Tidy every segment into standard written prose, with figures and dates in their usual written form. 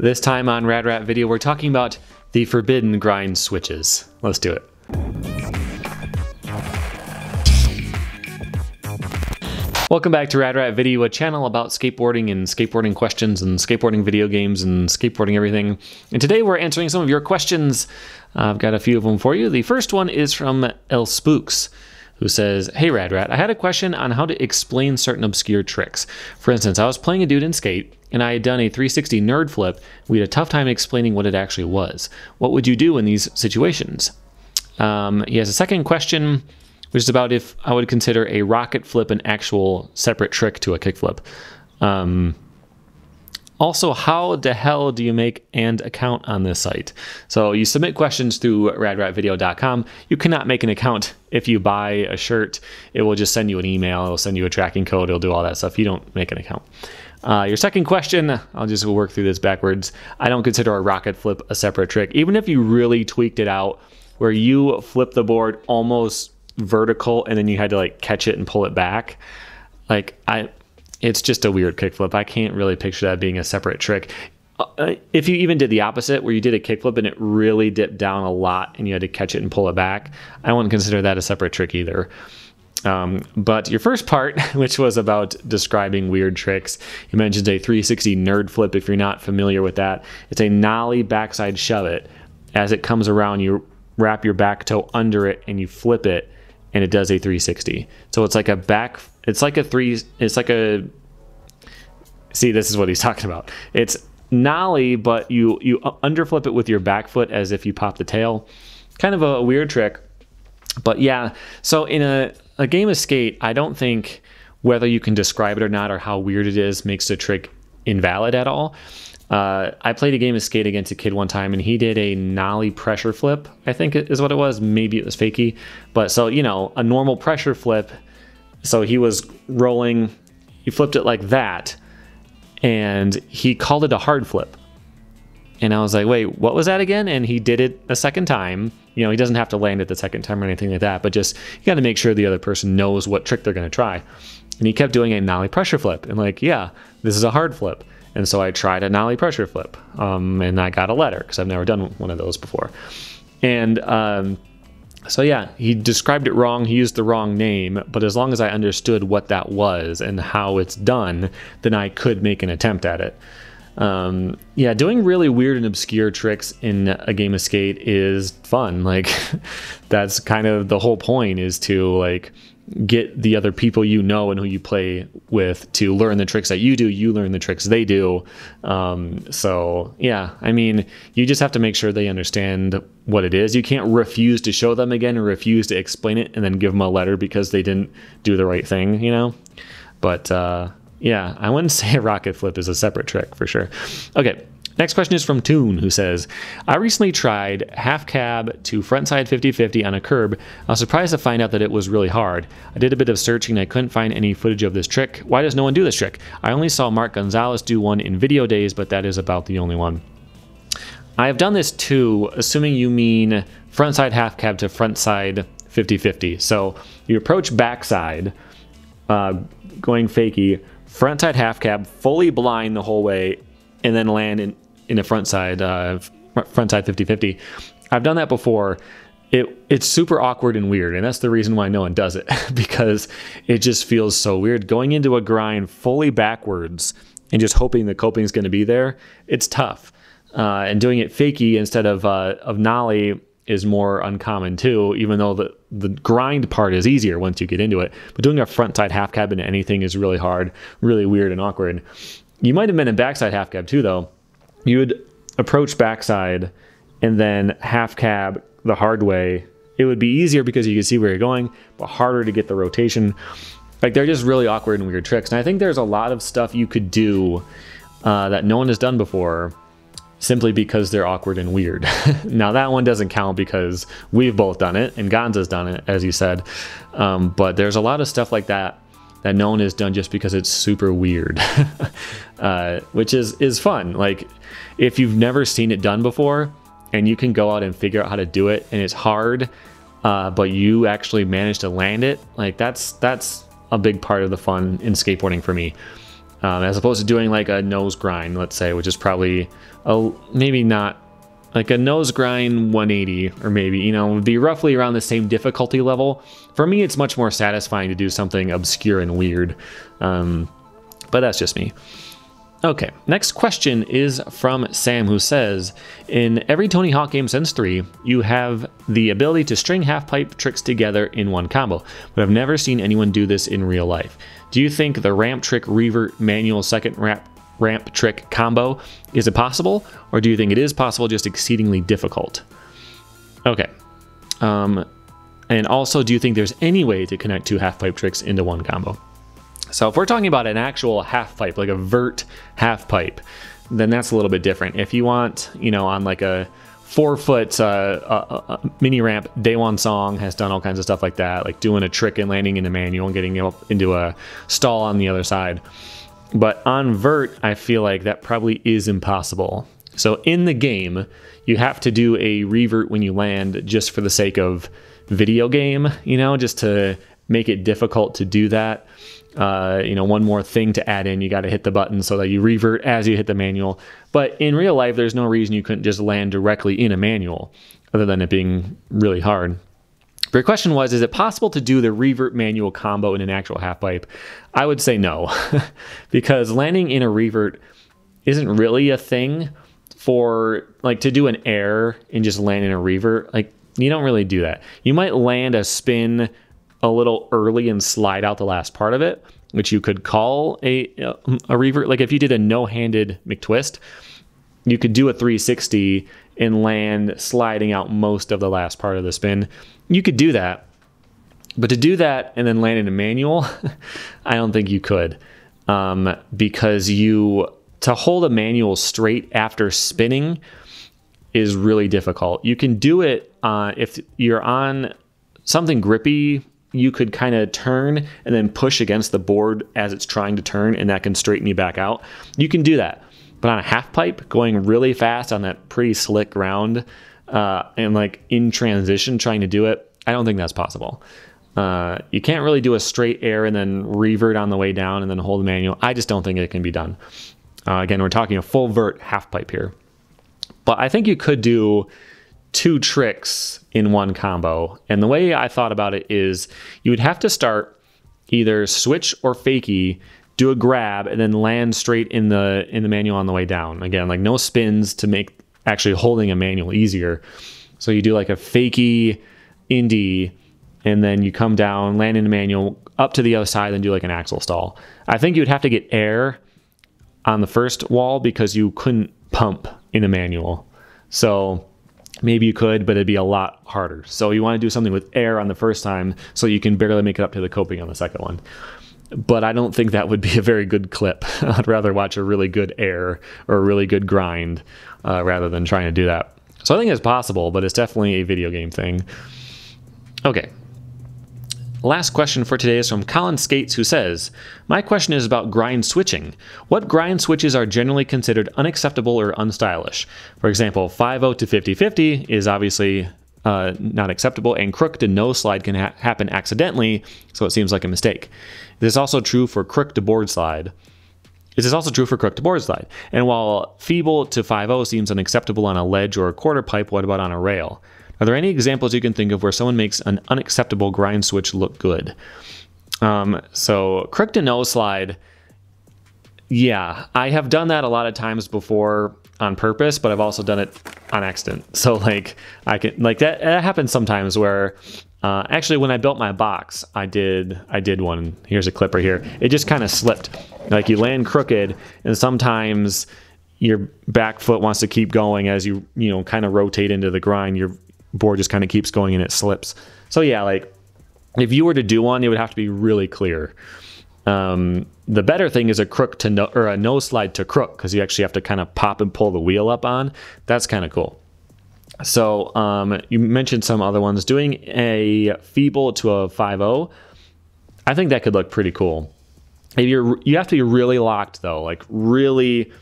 This time on Rad Rat Video, we're talking about the forbidden grind switches. Let's do it. Welcome back to Rad Rat Video, a channel about skateboarding and skateboarding questions and skateboarding video games and skateboarding everything. And today we're answering some of your questions. I've got a few of them for you. The first one is from El Spooks, who says, "Hey Rad Rat, I had a question on how to explain certain obscure tricks. For instance, I was playing a dude in Skate, and I had done a 360 nerd flip. We had a tough time explaining what it actually was. What would you do in these situations?" He has a second question, which is about if I would consider a rocket flip an actual separate trick to a kickflip. Also, how the hell do you make an account on this site? So you submit questions through radratvideo.com. You cannot make an account. If you buy a shirt, it will just send you an email. It'll send you a tracking code. It'll do all that stuff. You don't make an account. Your second question, I'll just work through this backwards. I don't consider a rocket flip a separate trick. Even if you really tweaked it out where you flip the board almost vertical and then you had to like catch it and pull it back, it's just a weird kickflip. I can't really picture that being a separate trick. If you even did the opposite, where you did a kickflip and it really dipped down a lot and you had to catch it and pull it back, I wouldn't consider that a separate trick either. But your first part, which was about describing weird tricks, you mentioned a 360 nerd flip. If you're not familiar with that, it's a nollie backside shove it. As it comes around, you wrap your back toe under it and you flip it, and it does a 360. So it's like a back, see, this is what he's talking about. It's nollie, but you underflip it with your back foot as if you pop the tail. Kind of a weird trick. But yeah, so in a game of Skate, I don't think whether you can describe it or not or how weird it is makes the trick invalid at all. I played a game of Skate against a kid one time, and he did a nollie pressure flip, I think is what it was. Maybe it was fakie. But so, you know, a normal pressure flip. So he was rolling, he flipped it like that, and he called it a hard flip. And I was like, wait, what was that again? And he did it a second time. You know, he doesn't have to land it the second time or anything like that, but just, you got to make sure the other person knows what trick they're going to try. And he kept doing a nollie pressure flip. And like, yeah, this is a hard flip. And so I tried a nollie pressure flip, and I got a letter because I've never done one of those before. And so yeah, he described it wrong. He used the wrong name, but as long as I understood what that was and how it's done, then I could make an attempt at it. Yeah, doing really weird and obscure tricks in a game of Skate is fun. Like, that's kind of the whole point, is to like get the other people you know and who you play with to learn the tricks that you do. You learn the tricks they do. So yeah, I mean, you just have to make sure they understand what it is. You can't refuse to show them again or refuse to explain it and then give them a letter because they didn't do the right thing, you know? But yeah, I wouldn't say a rocket flip is a separate trick for sure. Okay. Next question is from Toon, who says, "I recently tried half cab to frontside 50-50 on a curb. I was surprised to find out that it was really hard. I did a bit of searching and I couldn't find any footage of this trick. Why does no one do this trick? I only saw Mark Gonzalez do one in video days, but that is about the only one." I have done this too, assuming you mean frontside half cab to frontside 50-50. So you approach backside, going fakie, frontside half cab, fully blind the whole way, and then land in a frontside 50-50. I've done that before. It's super awkward and weird, and that's the reason why no one does it, because it just feels so weird. Going into a grind fully backwards and just hoping the coping is going to be there, it's tough. And doing it fakie instead of nollie is more uncommon too, even though the grind part is easier once you get into it. But doing a frontside half cab into anything is really hard, really weird and awkward. You might have been in backside half cab too, though. You would approach backside and then half cab the hard way. It would be easier because you can see where you're going, but harder to get the rotation. Like, they're just really awkward and weird tricks. And I think there's a lot of stuff you could do that no one has done before, simply because they're awkward and weird. Now, that one doesn't count because we've both done it, and Gonza's done it, as you said. But there's a lot of stuff like that no one has done just because it's super weird, which is fun. Like, if you've never seen it done before and you can go out and figure out how to do it, and it's hard, but you actually manage to land it, like that's a big part of the fun in skateboarding for me. as opposed to doing like a nose grind, let's say, which is probably maybe not like a nose grind 180, or maybe, you know, would be roughly around the same difficulty level. For me, it's much more satisfying to do something obscure and weird, but that's just me. Okay, next question is from Sam, who says, in every Tony Hawk game since 3, you have the ability to string half-pipe tricks together in one combo, but I've never seen anyone do this in real life. Do you think the ramp trick revert manual second ramp trick combo, is it possible, or do you think it is possible, just exceedingly difficult? Okay, and also, do you think there's any way to connect 2 half-pipe tricks into one combo? So if we're talking about an actual half pipe, like a vert half pipe, then that's a little bit different. If you want, you know, on like a 4-foot mini ramp, Day One Song has done all kinds of stuff like that, like doing a trick and landing in a manual and getting up into a stall on the other side. But on vert, I feel like that probably is impossible. So in the game, you have to do a revert when you land, just for the sake of video game, you know, just to make it difficult to do that. You know, one more thing to add in, you got to hit the button so that you revert as you hit the manual. But in real life, there's no reason you couldn't just land directly in a manual, other than it being really hard. But your question was, is it possible to do the revert manual combo in an actual half pipe? I would say no, because landing in a revert isn't really a thing. For like to do an air and just land in a revert, like you don't really do that. You might land a spin a little early and slide out the last part of it, which you could call a revert. Like if you did a no-handed McTwist, you could do a 360 and land sliding out most of the last part of the spin. You could do that, but to do that and then land in a manual, I don't think you could, because to hold a manual straight after spinning is really difficult. You can do it if you're on something grippy. You could kind of turn and then push against the board as it's trying to turn, and that can straighten you back out. You can do that. But on a half pipe, going really fast on that pretty slick ground, and like in transition trying to do it, I don't think that's possible. You can't really do a straight air and then revert on the way down and then hold the manual. I just don't think it can be done. Again, we're talking a full vert half pipe here. But I think you could do 2 tricks in one combo. And the way I thought about it is you would have to start either switch or fakie, do a grab, and then land straight in the manual on the way down. Again, like no spins to make actually holding a manual easier. So you do like a fakie indie, and then you come down, land in the manual, up to the other side, and do like an axle stall. I think you'd have to get air on the first wall because you couldn't pump in a manual. So maybe you could, but it'd be a lot harder. So you want to do something with air on the first time so you can barely make it up to the coping on the second one. But I don't think that would be a very good clip. I'd rather watch a really good air or a really good grind rather than trying to do that. So I think it's possible, but it's definitely a video game thing. Okay. Last question for today is from Colin Skates, who says, my question is about grind switching. What grind switches are generally considered unacceptable or unstylish? For example, 5-0 to 50-50 is obviously not acceptable, and crook to no slide can happen accidentally, so it seems like a mistake. This is also true for crook to board slide. This is also true for crook to board slide. And while feeble to 5-0 seems unacceptable on a ledge or a quarter pipe, what about on a rail? Are there any examples you can think of where someone makes an unacceptable grind switch look good? So crook to no slide, yeah, I have done that a lot of times before on purpose, but I've also done it on accident. So like I can like that happens sometimes where actually when I built my box, I did one. Here's a clip right here. It just kind of slipped. Like you land crooked, and sometimes your back foot wants to keep going as you kind of rotate into the grind. Your board just kind of keeps going and it slips. So yeah, like if you were to do one, it would have to be really clear. The better thing is a crook to no, or a no slide to crook, because you actually have to kind of pop and pull the wheel up on. That's kind of cool. So you mentioned some other ones. Doing a feeble to a 5-0, I think that could look pretty cool. If you have to be really locked though, like really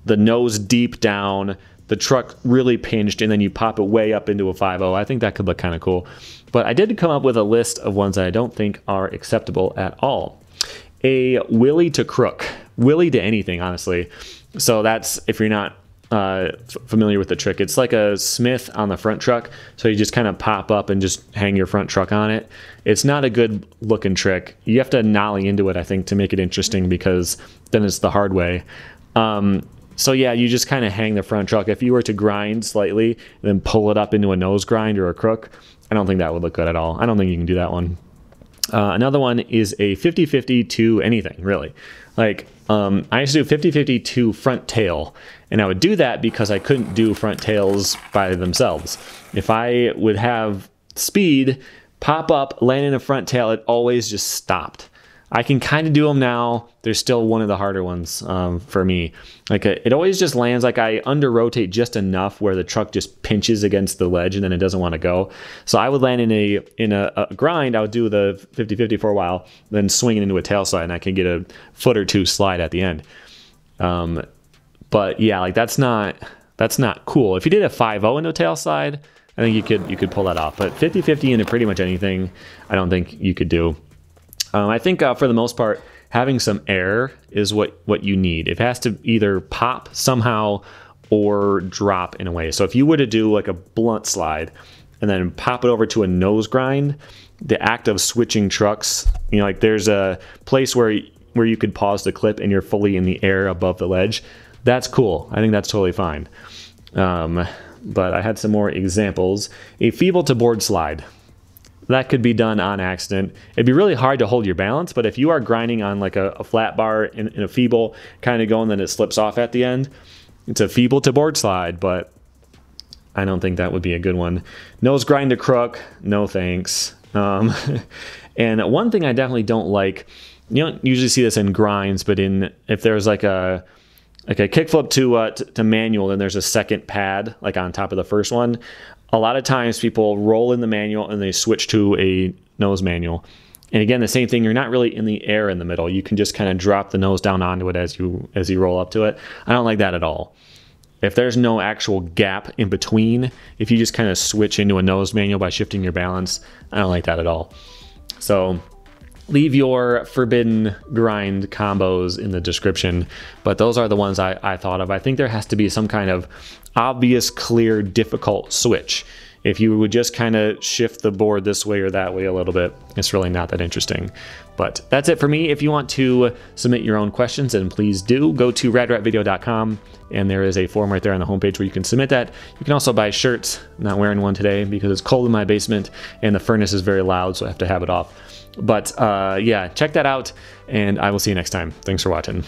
the nose deep down, the truck really pinched, and then you pop it way up into a 5-0. I think that could look kind of cool. But I did come up with a list of ones that I don't think are acceptable at all. a willy to crook, willy to anything, honestly. So that's, if you're not familiar with the trick, it's like a Smith on the front truck. So you just kind of pop up and just hang your front truck on it. It's not a good looking trick. You have to nollie into it, I think, to make it interesting, because then it's the hard way. So yeah, you just kind of hang the front truck. If you were to grind slightly and then pull it up into a nose grind or a crook, I don't think that would look good at all. I don't think you can do that one. Another one is a 50-50 to anything, really. Like, I used to do 50-50 to front tail, and I would do that because I couldn't do front tails by themselves. If I would have speed, pop up, land in a front tail, it always just stopped. I can kind of do them now. They're still one of the harder ones for me. Like, it always just lands, like I under rotate just enough where the truck just pinches against the ledge and then it doesn't want to go. So I would land in a grind. I would do the 50-50 for a while, then swing it into a tail slide, and I can get a foot or two slide at the end. But yeah, like that's not cool. If you did a 5-0 into a tail slide, I think you could pull that off. But 50-50 into pretty much anything, I don't think you could do. I think for the most part, having some air is what you need. It has to either pop somehow or drop in a way. So if you were to do like a blunt slide and then pop it over to a nose grind, the act of switching trucks, you know, like there's a place where you could pause the clip and you're fully in the air above the ledge. That's cool. I think that's totally fine. But I had some more examples. A feeble to board slide. That could be done on accident. It'd be really hard to hold your balance, but if you are grinding on like a flat bar in a feeble, kind of going, then it slips off at the end, it's a feeble to board slide, but I don't think that would be a good one. Nose grind to crook, no thanks. And one thing I definitely don't like, you don't usually see this in grinds, but if there's like a kickflip to manual, and there's a second pad like on top of the first one. A lot of times people roll in the manual and they switch to a nose manual. And again, the same thing, you're not really in the air in the middle. You can just kind of drop the nose down onto it as you roll up to it. I don't like that at all. If there's no actual gap in between, if you just kind of switch into a nose manual by shifting your balance, I don't like that at all. So leave your forbidden grind combos in the description, but those are the ones I thought of. I think there has to be some kind of obvious, clear, difficult switch. If you would just kind of shift the board this way or that way a little bit, it's really not that interesting. But that's it for me. If you want to submit your own questions, then please do. Go to radratvideo.com, and there is a form right there on the homepage where you can submit that. You can also buy shirts. I'm not wearing one today because it's cold in my basement and the furnace is very loud, so I have to have it off. But yeah, check that out, and I will see you next time. Thanks for watching.